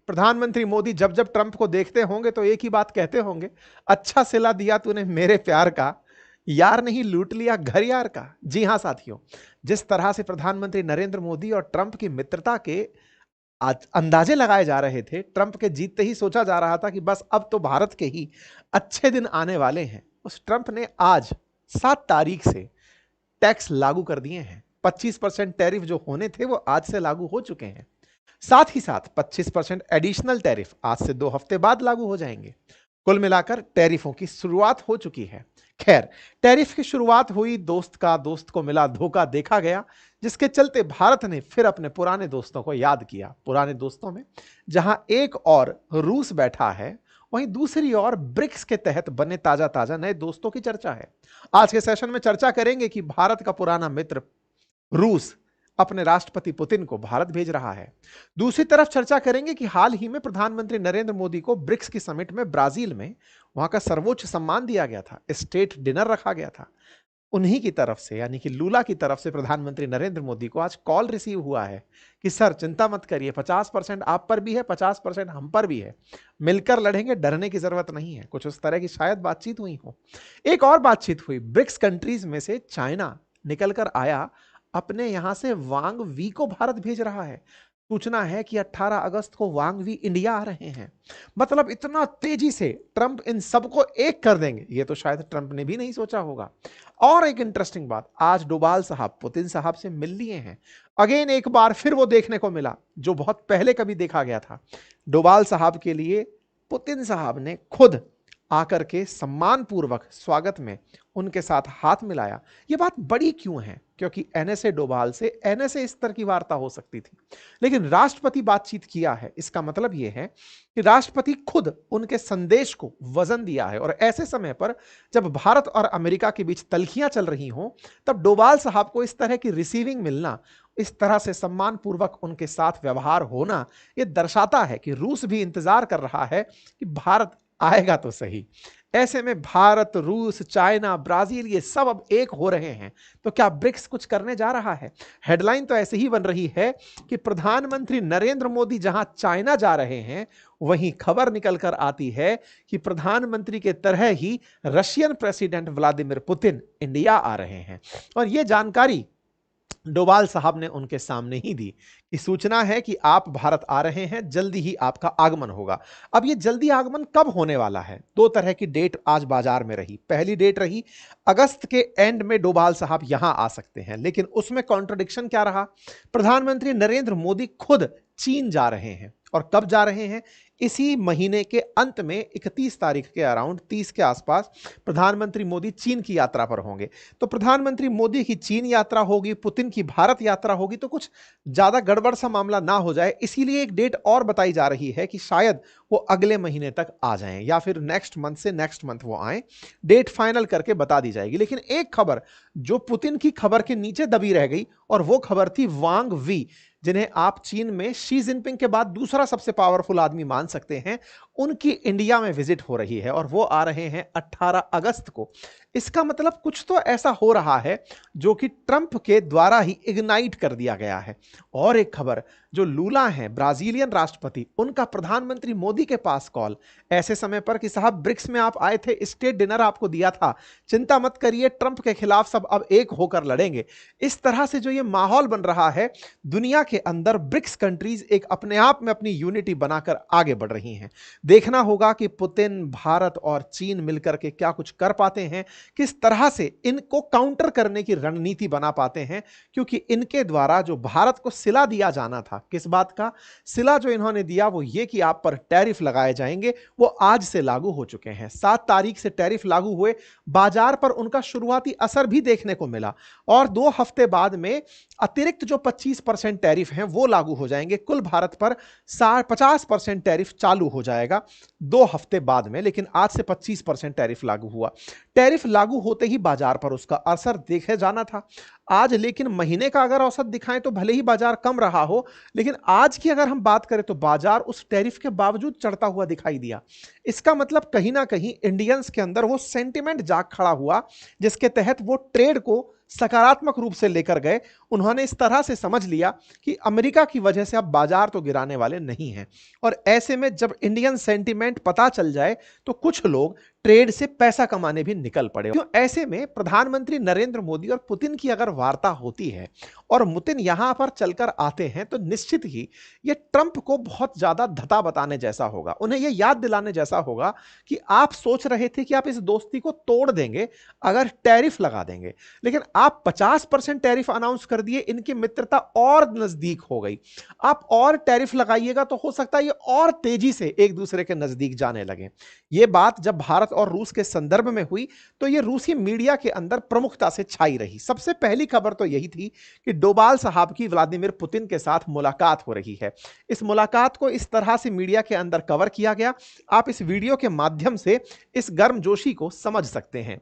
प्रधानमंत्री मोदी जब जब ट्रंप को देखते होंगे तो एक ही बात कहते होंगे, अच्छा सिला दिया तूने मेरे प्यार का, यार नहीं लूट लिया घर यार का। जी हां साथियों, जिस तरह से प्रधानमंत्री नरेंद्र मोदी और ट्रंप की मित्रता के आज अंदाजे लगाए जा रहे थे, ट्रंप के जीतते ही सोचा जा रहा था कि बस अब तो भारत के ही अच्छे दिन आने वाले हैं। उस ट्रंप ने आज 7 तारीख से टैक्स लागू कर दिए हैं। 25% टैरिफ जो होने थे वो आज से लागू हो चुके हैं। साथ ही साथ 25% एडिशनल टैरिफ आज से 2 हफ्ते बाद लागू हो जाएंगे। कुल मिलाकर टैरिफों की शुरुआत हो चुकी है। खैर, टैरिफ की शुरुआत हुई, दोस्त का दोस्त को मिला धोखा देखा गया, जिसके चलते भारत ने फिर अपने पुराने दोस्तों को याद किया। पुराने दोस्तों में जहां एक और रूस बैठा है, वहीं दूसरी ओर ब्रिक्स के तहत बने ताजा ताजा नए दोस्तों की चर्चा है। आज के सेशन में चर्चा करेंगे कि भारत का पुराना मित्र रूस अपने राष्ट्रपति पुतिन को भारत भेज रहा है। दूसरी तरफ चर्चा करेंगे कि हाल ही में प्रधानमंत्री नरेंद्र मोदी को ब्रिक्स की समिट में ब्राजील में वहां का सर्वोच्च सम्मान दिया गया था, स्टेट डिनर रखा गया था। उन्हीं की तरफ से यानी कि लूला की तरफ से प्रधानमंत्री नरेंद्र मोदी को आज कॉल रिसीव हुआ है कि सर चिंता मत करिए, 50% आप पर भी है, 50% हम पर भी है, मिलकर लड़ेंगे, डरने की जरूरत नहीं है। कुछ उस तरह की शायद बातचीत हुई हो। एक और बातचीत हुई, ब्रिक्स कंट्रीज में से चाइना निकलकर आया, अपने यहां से वांग वी को भारत भेज रहा है। सूचना है कि 18 अगस्त को वांग वी इंडिया आ रहे हैं। मतलब इतना तेजी से ट्रंप इन सबको एक कर देंगे, ये तो शायद ट्रंप ने भी नहीं सोचा होगा। और एक इंटरेस्टिंग बात, आज डोभाल साहब पुतिन साहब से मिल लिए हैं। अगेन एक बार फिर वो देखने को मिला जो बहुत पहले कभी देखा गया था। डोभाल साहब के लिए पुतिन साहब ने खुद आकर के सम्मानपूर्वक स्वागत में उनके साथ हाथ मिलाया। यह बात बड़ी क्यों है? क्योंकि एनएसए डोभाल से एनएसए स्तर की वार्ता हो सकती थी, लेकिन राष्ट्रपति बातचीत किया है। इसका मतलब यह है कि राष्ट्रपति खुद उनके संदेश को वजन दिया है। और ऐसे समय पर जब भारत और अमेरिका के बीच तल्खियां चल रही हों, तब डोभाल साहब को इस तरह की रिसीविंग मिलना, इस तरह से सम्मानपूर्वक उनके साथ व्यवहार होना, यह दर्शाता है कि रूस भी इंतजार कर रहा है कि भारत आएगा तो सही। ऐसे में भारत, रूस, चाइना, ब्राजील ये सब अब एक हो रहे हैं। तो क्या ब्रिक्स कुछ करने जा रहा है? हेडलाइन तो ऐसे ही बन रही है कि प्रधानमंत्री नरेंद्र मोदी जहां चाइना जा रहे हैं, वहीं खबर निकलकर आती है कि प्रधानमंत्री के तरह ही Russian President Vladimir Putin India आ रहे हैं। और यह जानकारी डोभाल साहब ने उनके सामने ही दी कि सूचना है कि आप भारत आ रहे हैं, जल्दी ही आपका आगमन होगा। अब ये जल्दी आगमन कब होने वाला है? 2 तरह की डेट आज बाजार में रही। पहली डेट रही अगस्त के एंड में डोभाल साहब यहां आ सकते हैं, लेकिन उसमें कॉन्ट्रडिक्शन क्या रहा? प्रधानमंत्री नरेंद्र मोदी खुद चीन जा रहे हैं। और कब जा रहे हैं? इसी महीने के अंत में 31 तारीख के अराउंड 30 के आसपास प्रधानमंत्री मोदी चीन की यात्रा पर होंगे। तो प्रधानमंत्री मोदी की चीन यात्रा होगी, पुतिन की भारत यात्रा होगी, तो कुछ ज्यादा गड़बड़ सा मामला ना हो जाए, इसीलिए एक डेट और बताई जा रही है कि शायद वो अगले महीने तक आ जाएं या फिर नेक्स्ट मंथ से नेक्स्ट मंथ वो आए। डेट फाइनल करके बता दी जाएगी। लेकिन एक खबर जो पुतिन की खबर के नीचे दबी रह गई, और वो खबर थी वांग वी, जिन्हें आप चीन में शी जिनपिंग के बाद दूसरा सबसे पावरफुल आदमी मान सकते हैं। उनकी इंडिया में विजिट हो रही है और वो आ रहे हैं 18 अगस्त को। इसका मतलब कुछ तो ऐसा हो रहा है जो कि ट्रंप के द्वारा ही इग्नाइट कर दिया गया है। और एक खबर, जो लूला हैं ब्राजीलियन राष्ट्रपति, उनका प्रधानमंत्री मोदी के पास कॉल ऐसे समय पर कि साहब ब्रिक्स में आप आए थे, स्टेट डिनर आपको दिया था, चिंता मत करिए, ट्रंप के खिलाफ सब अब एक होकर लड़ेंगे। इस तरह से जो ये माहौल बन रहा है दुनिया के अंदर, ब्रिक्स कंट्रीज एक अपने आप में अपनी यूनिटी बनाकर आगे बढ़ रही हैं। देखना होगा कि पुतिन, भारत और चीन मिलकर के क्या कुछ कर पाते हैं, किस तरह से इनको काउंटर करने की रणनीति बना पाते हैं। क्योंकि इनके द्वारा जो भारत को सिला दिया जाना था, किस बात का सिला जो इन्होंने दिया, वो ये कि आप पर टैरिफ लगाए जाएंगे, वो आज से लागू हो चुके हैं। 7 तारीख से टैरिफ लागू हुए, बाजार पर उनका शुरुआती असर भी देखने को मिला। और 2 हफ्ते बाद में अतिरिक्त जो 25% टैरिफ हैं वो लागू हो जाएंगे। कुल भारत पर 50% टैरिफ चालू हो जाएगा 2 हफ्ते बाद में। लेकिन आज से 25% टैरिफ लागू हुआ। टैरिफ लागू होते ही बाजार पर उसका असर देखे जाना था आज। लेकिन महीने का अगर औसत दिखाएं तो भले ही बाजार कम रहा हो, लेकिन आज की अगर हम बात करें तो बाजार उस टैरिफ के बावजूद चढ़ता हुआ दिखाई दिया। इसका मतलब कहीं ना कहीं इंडियंस के अंदर वो सेंटिमेंट जाग खड़ा हुआ जिसके तहत वो ट्रेड को सकारात्मक रूप से लेकर गए। उन्होंने इस तरह से समझ लिया कि अमेरिका की वजह से अब बाजार तो गिराने वाले नहीं हैं, और ऐसे में जब इंडियन सेंटीमेंट पता चल जाए तो कुछ लोग ट्रेड से पैसा कमाने भी निकल पड़े। क्यों? ऐसे में प्रधानमंत्री नरेंद्र मोदी और पुतिन की अगर वार्ता होती है और पुतिन यहां पर चलकर आते हैं तो निश्चित ही यह ट्रंप को बहुत ज्यादा धता बताने जैसा होगा, उन्हें यह याद दिलाने जैसा होगा कि आप सोच रहे थे कि आप इस दोस्ती को तोड़ देंगे अगर टैरिफ लगा देंगे, लेकिन आप 50% टैरिफ अनाउंस कर दिए, इनकी मित्रता और नजदीक हो गई। आप और टैरिफ लगाइएगा तो हो सकता है ये और तेजी से एक दूसरे के नजदीक जाने लगे। ये बात जब भारत और रूस के संदर्भ में हुई तो ये रूसी मीडिया के अंदर प्रमुखता से छाई रही। सबसे पहली खबर तो यही थी कि डोभाल साहब की व्लादिमीर पुतिन के साथ मुलाकात हो रही है। इस मुलाकात को इस तरह से मीडिया के अंदर कवर किया गया। आप इस वीडियो के माध्यम से इस गर्मजोशी को समझ सकते हैं।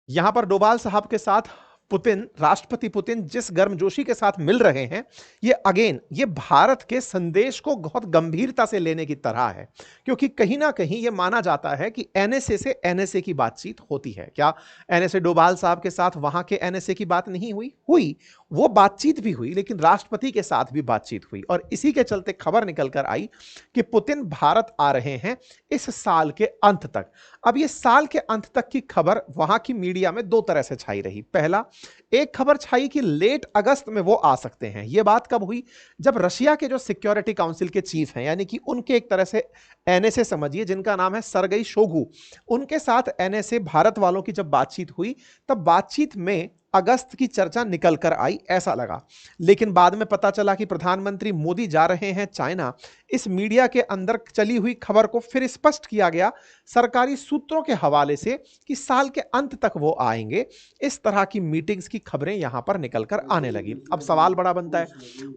यहां पर डोभाल साहब के साथ पुतिन, राष्ट्रपति पुतिन जिस गर्मजोशी के साथ मिल रहे हैं, ये अगेन ये भारत के संदेश को बहुत गंभीरता से लेने की तरह है, क्योंकि कहीं ना कहीं ये माना जाता है कि एनएसए से एनएसए की बातचीत होती है। क्या एनएसए डोभाल साहब के साथ वहां के एनएसए की बात नहीं हुई? हुई, वो बातचीत भी हुई, लेकिन राष्ट्रपति के साथ भी बातचीत हुई, और इसी के चलते खबर निकल कर आई कि पुतिन भारत आ रहे हैं इस साल के अंत तक। अब ये साल के अंत तक की खबर वहां की मीडिया में दो तरह से छाई रही। पहला, एक खबर छाई कि लेट अगस्त में वो आ सकते हैं। यह बात कब हुई? जब रशिया के जो सिक्योरिटी काउंसिल के चीफ हैं, यानी कि उनके एक तरह से एनएसए समझिए, जिनका नाम है सरगई शोगु, उनके साथ एनएसए भारत वालों की जब बातचीत हुई तब बातचीत में अगस्त की चर्चा निकल कर आई, ऐसा लगा। लेकिन बाद में पता चला कि प्रधानमंत्री मोदी जा रहे हैं चाइना। इस मीडिया के अंदर चली हुई खबर को फिर स्पष्ट किया गया सरकारी सूत्रों के हवाले से कि साल के अंत तक वो आएंगे। इस तरह की मीटिंग्स की खबरें यहां पर निकलकर आने लगी। अब सवाल बड़ा बनता है,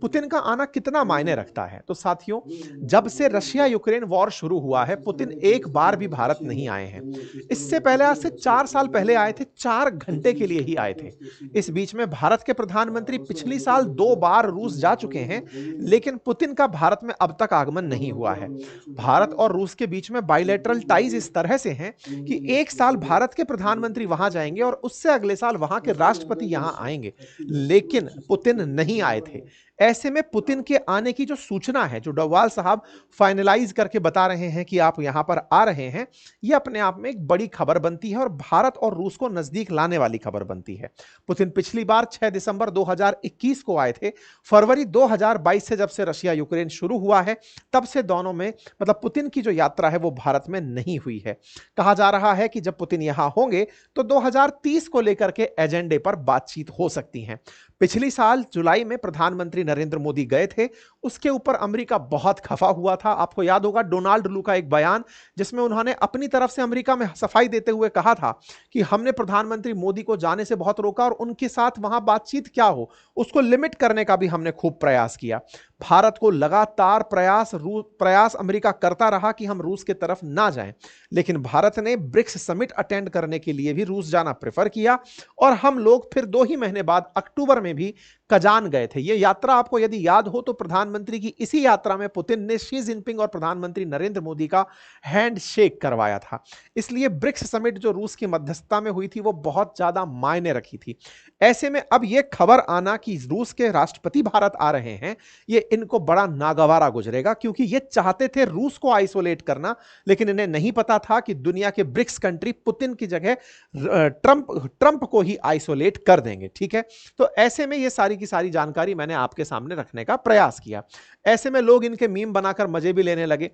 पुतिन का आना कितना मायने रखता है? तो साथियों, जब से रशिया यूक्रेन वॉर शुरू हुआ है, पुतिन एक बार भी भारत नहीं आए हैं। इससे पहले, आज से 4 साल पहले आए थे, 4 घंटे के लिए ही आए थे। इस बीच में भारत के प्रधानमंत्री पिछली साल 2 बार रूस जा चुके हैं, लेकिन पुतिन का भारत में अब तक आगमन नहीं हुआ है। भारत और रूस के बीच में बाइलेटरल टाइज इस तरह से हैं कि एक साल भारत के प्रधानमंत्री वहां जाएंगे और उससे अगले साल वहां के राष्ट्रपति यहां आएंगे, लेकिन पुतिन नहीं आए थे। ऐसे में पुतिन के आने की जो सूचना है, जो डोभाल साहब फाइनलाइज करके बता रहे हैं कि आप यहां पर आ रहे हैं, यह अपने आप में एक बड़ी खबर बनती है और भारत और रूस को नजदीक लाने वाली खबर बनती है। पुतिन पिछली बार 6 दिसंबर 2021 को आए थे। फरवरी 2022 से जब से रशिया यूक्रेन शुरू हुआ है, तब से दोनों में, मतलब पुतिन की जो यात्रा है वो भारत में नहीं हुई है। कहा जा रहा है कि जब पुतिन यहां होंगे तो 2030 को लेकर के एजेंडे पर बातचीत हो सकती है। पिछली साल जुलाई में प्रधानमंत्री नरेंद्र मोदी गए थे, उसके ऊपर अमेरिका बहुत खफा हुआ था। आपको याद होगा डोनाल्ड लू का एक बयान, जिसमें उन्होंने अपनी तरफ से अमेरिका में सफाई देते हुए कहा था कि हमने प्रधानमंत्री मोदी को जाने से बहुत रोका और उनके साथ वहां बातचीत क्या हो उसको लिमिट करने का भी हमने खूब प्रयास किया। भारत को लगातार प्रयास अमेरिका करता रहा कि हम रूस के तरफ ना जाएं, लेकिन भारत ने ब्रिक्स समिट अटेंड करने के लिए भी रूस जाना प्रेफर किया और हम लोग फिर 2 ही महीने बाद अक्टूबर में भी कजान गए थे। यह यात्रा आपको यदि याद हो तो प्रधानमंत्री की इसी यात्रा में पुतिन ने शी जिनपिंग और प्रधानमंत्री नरेंद्र मोदी का हैंड शेक करवाया था। इसलिए ब्रिक्स समिट जो रूस की मध्यस्थता में हुई थी वो बहुत ज्यादा मायने रखी थी। ऐसे में अब यह खबर आना कि रूस के राष्ट्रपति भारत आ रहे हैं, ये इनको बड़ा नागवारा गुजरेगा, क्योंकि ये चाहते थे रूस को आइसोलेट करना, लेकिन इन्हें नहीं पता था कि दुनिया के ब्रिक्स कंट्री पुतिन की जगह ट्रंप को ही आइसोलेट कर देंगे। ठीक है, तो ऐसे में ये सारी की सारी जानकारी मैंने आपके सामने रखने का प्रयास किया। ऐसे में लोग इनके मीम बनाकर मजे भी लेने लगे।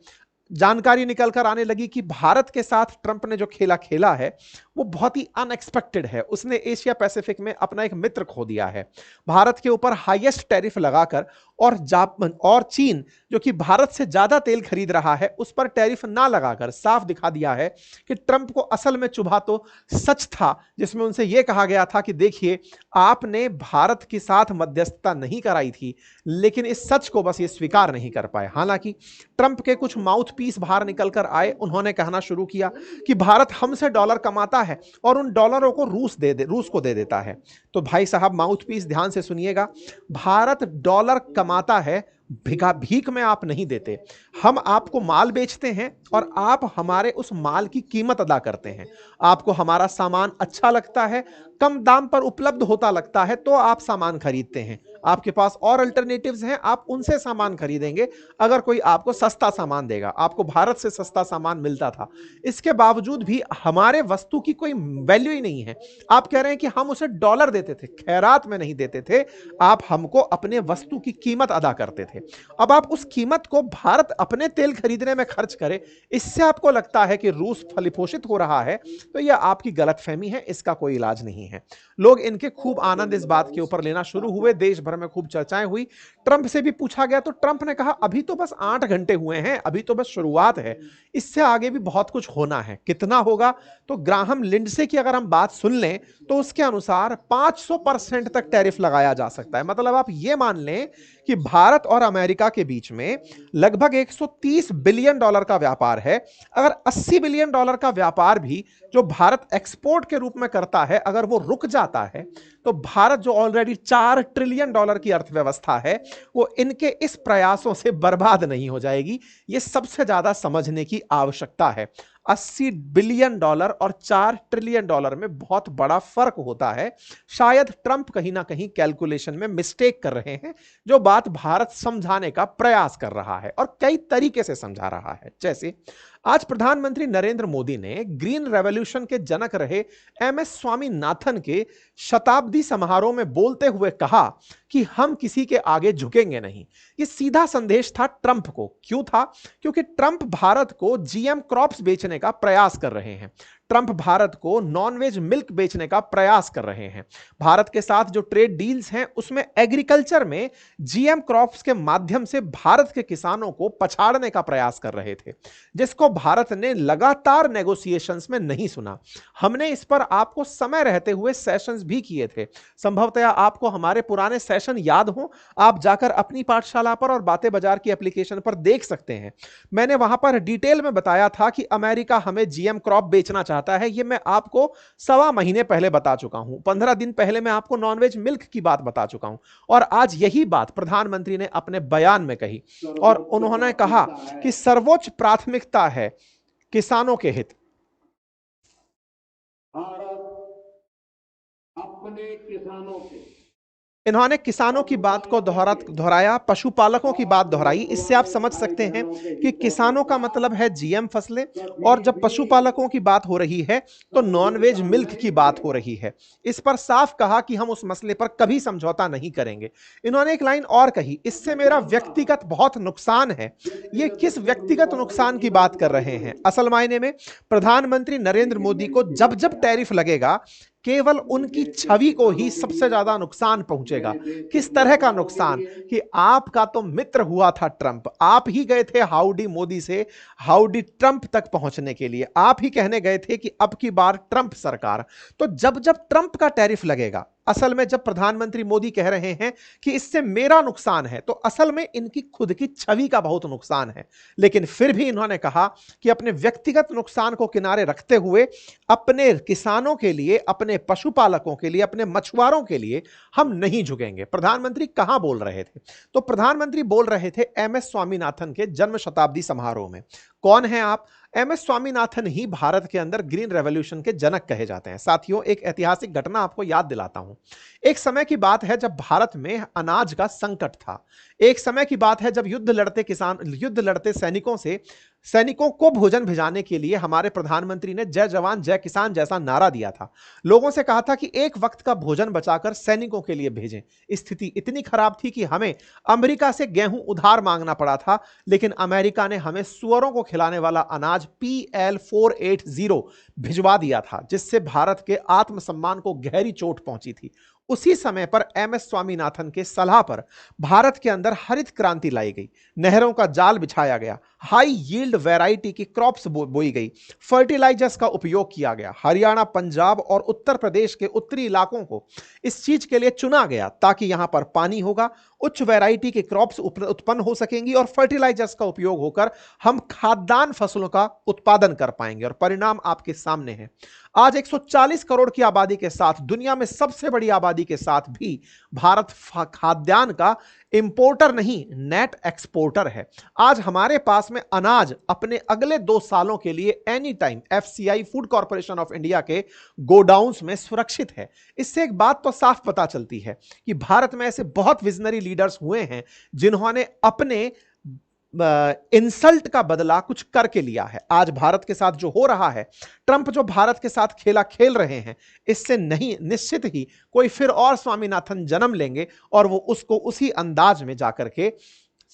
जानकारी निकलकर आने लगी कि भारत के साथ ट्रंप ने जो खेला खेला है वो बहुत ही अनएक्सपेक्टेड है। उसने एशिया पैसिफिक में अपना एक मित्र खो दिया है। भारत के ऊपर हाईएस्ट टैरिफ लगाकर और चीन जो कि भारत से ज्यादा तेल खरीद रहा है उस पर टैरिफ ना लगाकर साफ दिखा दिया है कि ट्रंप को असल में चुभा तो सच था, जिसमें उनसे यह कहा गया था कि देखिए आपने भारत के साथ मध्यस्थता नहीं कराई थी, लेकिन इस सच को बस ये स्वीकार नहीं कर पाए। हालांकि ट्रंप के कुछ माउथ पीस बाहर निकलकर आए, उन्होंने कहना शुरू किया कि भारत हमसे डॉलर कमाता है और उन डॉलरों को रूस को दे देता है। तो भाई साहब माउथ पीस ध्यान से सुनिएगा, भारत डॉलर कमाता है, भिगा भीख में आप नहीं देते। हम आपको माल बेचते हैं और आप हमारे उस माल की कीमत अदा करते हैं। आपको हमारा सामान अच्छा लगता है, कम दाम पर उपलब्ध होता लगता है, तो आप सामान खरीदते हैं। आपके पास और अल्टरनेटिव्स हैं, आप उनसे सामान खरीदेंगे अगर कोई आपको सस्ता सामान देगा। आपको भारत से सस्ता सामान मिलता था, इसके बावजूद भी हमारे वस्तु की कोई वैल्यू ही नहीं है। आप कह रहे हैं कि हम उसे डॉलर देते थे, खैरात में नहीं देते थे, आप हमको अपने वस्तु की कीमत अदा करते थे। अब आप उस कीमत को भारत अपने तेल खरीदने में खर्च करे, इससे आपको लगता है कि रूस फलिपोषित हो रहा है, तो यह आपकी गलतफहमी है, इसका कोई इलाज नहीं है। लोग इनके खूब आनंद इस बात के ऊपर लेना शुरू हुए, देश भर में खूब चर्चाएं हुई। ट्रंप से भी पूछा गया तो ट्रंप ने कहा अभी तो बस 8 घंटे हुए हैं, अभी तो बस शुरुआत है, इससे आगे भी बहुत कुछ होना है। कितना होगा? तो ग्राहम लिंडसे की अगर हम बात सुन लें तो उसके अनुसार 500% तक टैरिफ लगाया जा सकता है। मतलब आप ये मान लें कि भारत और अमेरिका के बीच में लगभग 130 बिलियन डॉलर का व्यापार है। अगर 80 बिलियन डॉलर का व्यापार भी जो भारत एक्सपोर्ट के रूप में करता है, अगर वो रुक जाता है, तो भारत जो ऑलरेडी 4 ट्रिलियन डॉलर की अर्थव्यवस्था है, वो इनके इस प्रयासों से बर्बाद नहीं हो जाएगी। ये सबसे ज्यादा समझने की आवश्यकता है। 80 बिलियन डॉलर और 4 ट्रिलियन डॉलर में बहुत बड़ा फर्क होता है। शायद ट्रंप कहीं ना कहीं कैलकुलेशन में मिस्टेक कर रहे हैं, जो बात भारत समझाने का प्रयास कर रहा है और कई तरीके से समझा रहा है। जैसे आज प्रधानमंत्री नरेंद्र मोदी ने ग्रीन रेवोल्यूशन के जनक रहे एमएस स्वामीनाथन के शताब्दी समारोह में बोलते हुए कहा कि हम किसी के आगे झुकेंगे नहीं। ये सीधा संदेश था ट्रंप को। क्यों था? क्योंकि ट्रंप भारत को जीएम क्रॉप्स बेचने का प्रयास कर रहे हैं। ट्रंप भारत को नॉनवेज मिल्क बेचने का प्रयास कर रहे हैं। भारत के साथ जो ट्रेड डील्स हैं उसमें एग्रीकल्चर में जीएम क्रॉप्स के माध्यम से भारत के किसानों को पछाड़ने का प्रयास कर रहे थे, जिसको भारत ने लगातार नेगोशिएशंस में नहीं सुना। हमने इस पर आपको समय रहते हुए सेशंस भी किए थे। संभवतः आपको हमारे पुराने सेशन याद हो, आप जाकर अपनी पाठशाला पर और बातें बाजार की एप्लीकेशन पर देख सकते हैं। मैंने वहां पर डिटेल में बताया था कि अमेरिका हमें जीएम क्रॉप बेचना चाहता है। यह मैं आपको 1.25 महीने पहले बता चुका हूं। 15 दिन पहले मैं आपको नॉनवेज मिल्क की बात बता चुका हूं और आज यही बात प्रधानमंत्री ने अपने बयान में कही और उन्होंने कहा कि सर्वोच्च प्राथमिकता है किसानों के हित। अपने किसानों के इन्होंने किसानों की बात को दोहराया, पशुपालकों की बात दोहराई। इससे आप समझ सकते हैं कि किसानों का मतलब है जीएम फसलें, और जब पशुपालकों की बात हो रही है तो नॉनवेज मिल्क की बात हो रही है। इस पर साफ कहा कि हम उस मसले पर कभी समझौता नहीं करेंगे। इन्होंने एक लाइन और कही, इससे मेरा व्यक्तिगत बहुत नुकसान है। ये किस व्यक्तिगत नुकसान की बात कर रहे हैं? असल मायने में प्रधानमंत्री नरेंद्र मोदी को जब जब टैरिफ लगेगा, केवल उनकी छवि को ही सबसे ज्यादा नुकसान पहुंचेगा। किस तरह का नुकसान? कि आपका तो मित्र हुआ था ट्रंप, आप ही गए थे हाउडी मोदी से हाउडी ट्रंप तक पहुंचने के लिए, आप ही कहने गए थे कि अब की बार ट्रंप सरकार। तो जब जब ट्रंप का टैरिफ लगेगा, असल में जब प्रधानमंत्री मोदी कह रहे हैं कि इससे मेरा नुकसान है, तो असल में इनकी खुद की छवि का बहुत नुकसान है। लेकिन फिर भी इन्होंने कहा कि अपने व्यक्तिगत नुकसान को किनारे रखते हुए अपने किसानों के लिए, अपने पशुपालकों के लिए, अपने मछुआरों के लिए हम नहीं झुकेंगे। प्रधानमंत्री कहां बोल रहे थे? तो प्रधानमंत्री बोल रहे थे एमएस स्वामीनाथन के जन्म शताब्दी समारोह में। कौन है आप? एमएस स्वामीनाथन ही भारत के अंदर ग्रीन रेवोल्यूशन के जनक कहे जाते हैं। साथियों, एक ऐतिहासिक घटना आपको याद दिलाता हूं। एक समय की बात है जब भारत में अनाज का संकट था। एक समय की बात है जब युद्ध लड़ते सैनिकों को भोजन भिजाने के लिए हमारे प्रधानमंत्री ने जय जवान जय किसान जैसा नारा दिया था। लोगों से कहा था कि एक वक्त का भोजन बचाकर सैनिकों के लिए भेजें। स्थिति इतनी खराब थी कि हमें अमेरिका से गेहूं उधार मांगना पड़ा था, लेकिन अमेरिका ने हमें सुअरों को खिलाने वाला अनाज PL480 भिजवा दिया था, जिससे भारत के आत्मसम्मान को गहरी चोट पहुंची थी। उसी समय पर एमएस स्वामीनाथन के सलाह पर भारत के अंदर हरित क्रांति लाई गई, नहरों का जाल बिछाया गया, हाई यील्ड वैरायटी की क्रॉप्स बोई गई, फर्टिलाइजर्स का उपयोग किया गया। हरियाणा, पंजाब और उत्तर प्रदेश के उत्तरी इलाकों को इस चीज के लिए चुना गया ताकि यहां पर पानी होगा, उच्च वैरायटी के क्रॉप्स उत्पन्न हो सकेंगी और फर्टिलाइजर्स का उपयोग होकर हम खाद्यान्न फसलों का उत्पादन कर पाएंगे। और परिणाम आपके सामने है। आज 140 करोड़ की आबादी के साथ, दुनिया में सबसे बड़ी आबादी के साथ भी भारत खाद्यान्न का इंपोर्टर नहीं, नेट एक्सपोर्टर है। आज हमारे पास में अनाज अपने अगले 2 सालों के लिए any time FCI food corporation of India के गोडाउन्स में सुरक्षित है। इससे एक बात तो साफ पता चलती है कि भारत में ऐसे बहुत विजनरी लीडर्स हुए हैं जिन्होंने अपने इंसल्ट का बदला कुछ करके लिया है। आज भारत के साथ जो हो रहा है, ट्रंप जो भारत के साथ खेला खेल रहे हैं, इससे नहीं, निश्चित ही कोई फिर और स्वामीनाथन जन्म लेंगे और वो उसको उसी अंदाज में जाकर के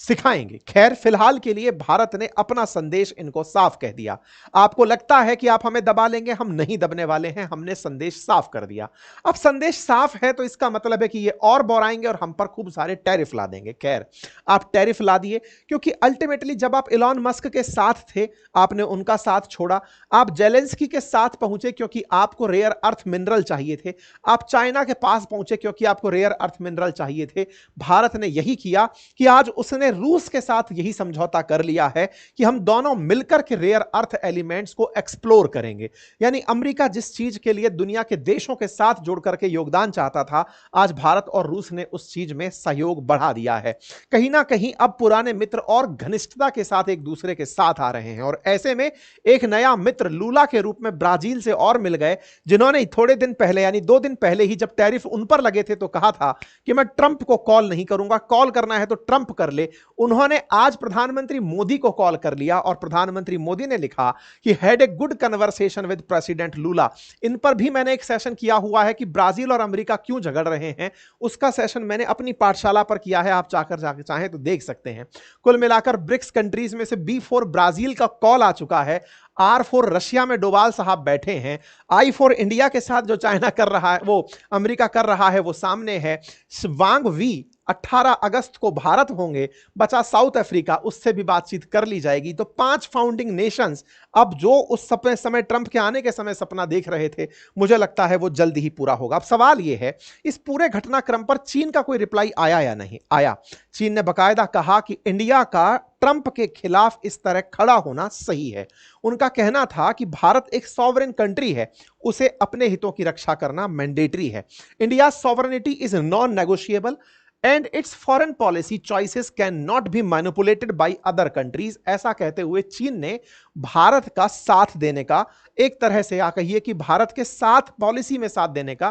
सिखाएंगे। खैर, फिलहाल के लिए भारत ने अपना संदेश इनको साफ कह दिया। आपको लगता है कि आप हमें दबा लेंगे, हम नहीं दबने वाले हैं, हमने संदेश साफ कर दिया। अब संदेश साफ है तो इसका मतलब है कि ये और बोराएंगे और हम पर खूब सारे टैरिफ ला देंगे। खैर, आप टैरिफ ला दिए क्योंकि अल्टीमेटली जब आप इलॉन मस्क के साथ थे, आपने उनका साथ छोड़ा। आप जेलेंस्की के साथ पहुंचे क्योंकि आपको रेयर अर्थ मिनरल चाहिए थे। आप चाइना के पास पहुंचे क्योंकि आपको रेयर अर्थ मिनरल चाहिए थे। भारत ने यही किया कि आज उसने रूस के साथ यही समझौता कर लिया है कि हम दोनों मिलकर के रेयर अर्थ एलिमेंट्स को एक्सप्लोर करेंगे। यानी अमेरिका जिस चीज के लिए दुनिया के देशों के साथ जुड़ करके योगदान चाहता था, आज भारत और रूस ने उस चीज में सहयोग बढ़ा दिया है। कहीं ना कहीं अब पुराने मित्र और घनिष्ठता के साथ एक दूसरे के साथ आ रहे हैं और ऐसे में एक नया मित्र लूला के रूप में ब्राजील से और मिल गए, जिन्होंने थोड़े दिन पहले यानी 2 दिन पहले ही जब टैरिफ उन पर लगे थे तो कहा था कि मैं ट्रंप को कॉल नहीं करूंगा, कॉल करना है तो ट्रंप कर ले। उन्होंने आज प्रधानमंत्री मोदी को कॉल कर लिया और प्रधानमंत्री मोदी ने लिखा कि had a good conversation with President Lula. इन पर भी मैंने एक सेशन किया हुआ है कि ब्राजील और अमेरिका क्यों झगड़ रहे हैं, उसका सेशन मैंने अपनी पाठशाला पर किया है, आप जाकर चाहें तो देख सकते हैं। कुल मिलाकर ब्रिक्स कंट्रीज में से B4 ब्राजील का कॉल आ चुका है, R4 रशिया में डोवाल साहब बैठे हैं, I4 इंडिया के साथ जो चाइना कर रहा है, वो अमेरिका कर रहा है, वो सामने है। वांग वी 18 अगस्त को भारत होंगे, बचा साउथ अफ्रीका, उससे भी बातचीत कर ली जाएगी। तो 5 फाउंडिंग नेशंस अब जो उस समय ट्रंप के आने के समय सपना देख रहे थे, मुझे लगता है वो जल्दी ही पूरा होगा। अब सवाल यह है, इस पूरे घटनाक्रम पर चीन का कोई रिप्लाई आया या नहीं आया? चीन ने बकायदा कहा कि इंडिया का ट्रंप के खिलाफ इस तरह खड़ा होना सही है। उनका कहना था कि भारत एक सॉवरेन कंट्री है, उसे अपने हितों की रक्षा करना मैंडेटरी है। India sovereignty is non negotiable and its foreign policy choices cannot be manipulated by other countries। ऐसा कहते हुए चीन ने भारत का साथ देने का, एक तरह से या कहिए कि भारत के साथ पॉलिसी में साथ देने का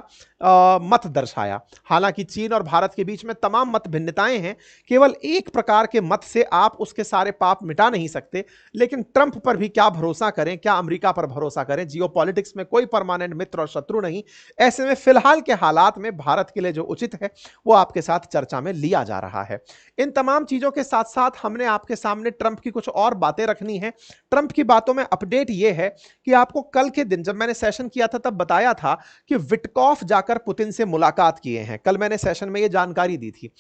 मत दर्शाया। हालांकि चीन और भारत के बीच में तमाम मत भिन्नताएं हैं, केवल एक प्रकार के मत से आप उसके सारे पाप मिटा नहीं सकते। लेकिन ट्रंप पर भी क्या भरोसा करें, क्या अमेरिका पर भरोसा करें? जियोपॉलिटिक्स में कोई परमानेंट मित्र और शत्रु नहीं। ऐसे में फिलहाल के हालात में भारत के लिए जो उचित है वो आपके साथ चर्चा में लिया जा रहा है। इन तमाम चीजों के साथ साथ हमने आपके सामने ट्रंप की कुछ और बातें रखनी है। ट्रंप की बातों में अपडेट यह है कि आपको कल के दिन जब मैंने सेशन किया था तब बताया था कि विटकॉफ जाकर पुतिन से मुलाकात किए हैं। कल मैंने सेशन में यह जानकारी दी थी।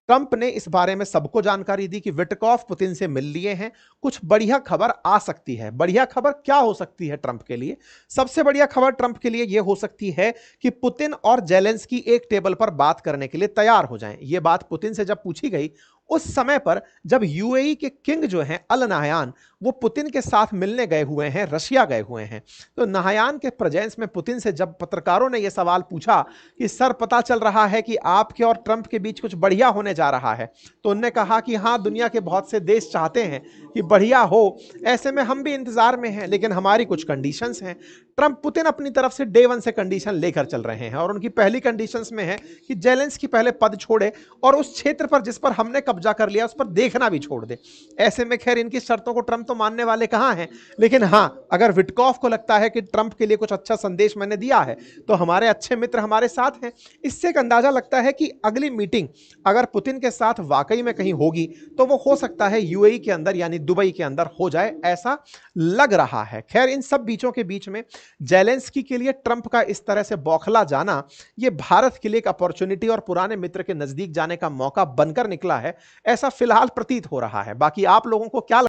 ट्रंप ने इस बारे में सबको जानकारी दी कि विटकॉफ पुतिन से मिल लिए हैं। कुछ बढ़िया खबर आ सकती है। बढ़िया खबर क्या हो सकती है ट्रंप के लिए? सबसे बढ़िया खबर ट्रंप के लिए यह हो सकती है कि पुतिन और जेलेंस्की एक टेबल पर बात करने के लिए तैयार हो जाएं। यह बात पुतिन से जब पूछी गई उस समय पर जब यूएई के किंग जो हैं अल नाहयान, वो पुतिन के साथ मिलने गए हुए हैं, रशिया गए हुए हैं। तो नाहयान के प्रेजेंस में पुतिन से जब पत्रकारों ने यह सवाल पूछा कि सर पता चल रहा है कि आपके और ट्रंप के बीच कुछ बढ़िया होने जा रहा है, तो उन्होंने कहा कि हाँ, दुनिया के बहुत से देश चाहते हैं कि बढ़िया हो, ऐसे में हम भी इंतजार में हैं, लेकिन हमारी कुछ कंडीशंस हैं। ट्रंप पुतिन अपनी तरफ से डे 1 से कंडीशन लेकर चल रहे हैं और उनकी पहली कंडीशंस में है कि जेलेंस्की पहले पद छोड़े और उस क्षेत्र पर जिस पर हमने कब्जा कर लिया उस पर देखना भी छोड़ दे। ऐसे में खैर इनकी शर्तों को ट्रंप तो मानने वाले कहां हैं, लेकिन हां, अगर विटकॉफ को लगता है कि ट्रंप के लिए कुछ अच्छा संदेश मैंने दिया है तो हमारे अच्छे मित्र हमारे साथ हैं। इससे एक अंदाजा लगता है कि अगली मीटिंग अगर पुतिन के साथ वाकई में कहीं होगी तो वो हो सकता है यूएई के अंदर यानी दुबई के अंदर हो जाए, ऐसा लग रहा है। खैर इन सब बीचों के बीच में जेलेंस्की के लिए ट्रंप का इस तरह से बौखला जाना, यह भारत के लिए एक अपॉर्चुनिटी और पुराने मित्र के नजदीक जाने का मौका बनकर निकला है, ऐसा फिलहाल प्रतीत हो रहा है। बाकी आप लोगों को क्या